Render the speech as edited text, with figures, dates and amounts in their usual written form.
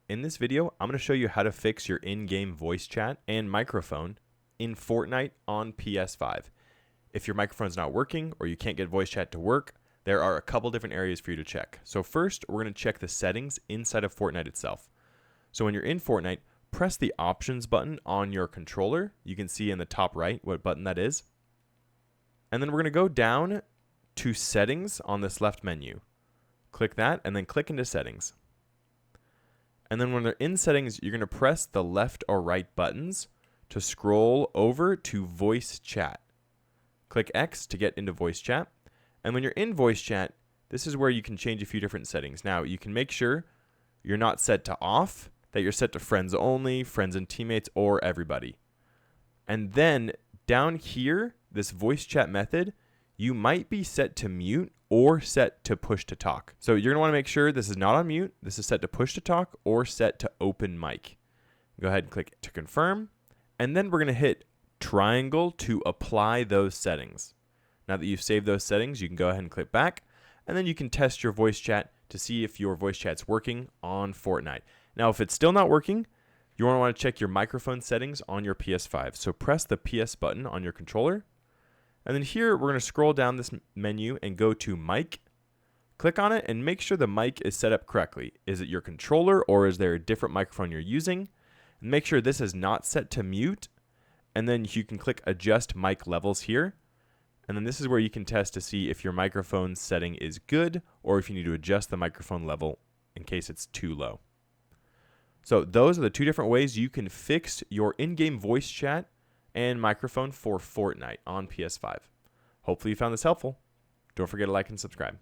In this video, I'm going to show you how to fix your in-game voice chat and microphone in Fortnite on PS5. If your microphone's not working or you can't get voice chat to work, there are a couple different areas for you to check. So first, we're going to check the settings inside of Fortnite itself. So when you're in Fortnite, press the options button on your controller. You can see in the top right what button that is. And then we're going to go down to settings on this left menu. Click that and then click into settings. And then when they're in settings, you're going to press the left or right buttons to scroll over to voice chat. Click X to get into voice chat. And when you're in voice chat, this is where you can change a few different settings. Now, you can make sure you're not set to off, that you're set to friends only, friends and teammates, or everybody. And then down here, this voice chat method, you might be set to mute or set to push to talk. So you're going to want to make sure this is not on mute, this is set to push to talk or set to open mic. Go ahead and click to confirm, and then we're going to hit triangle to apply those settings. Now that you've saved those settings, you can go ahead and click back, and then you can test your voice chat to see if your voice chat's working on Fortnite. Now, if it's still not working, you want to check your microphone settings on your PS5. So press the PS button on your controller. And then here, we're going to scroll down this menu and go to mic. Click on it and make sure the mic is set up correctly. Is it your controller or is there a different microphone you're using? And make sure this is not set to mute. And then you can click adjust mic levels here. And then this is where you can test to see if your microphone setting is good or if you need to adjust the microphone level in case it's too low. So those are the two different ways you can fix your in-game voice chat and microphone for Fortnite on PS5. Hopefully you found this helpful. Don't forget to like and subscribe.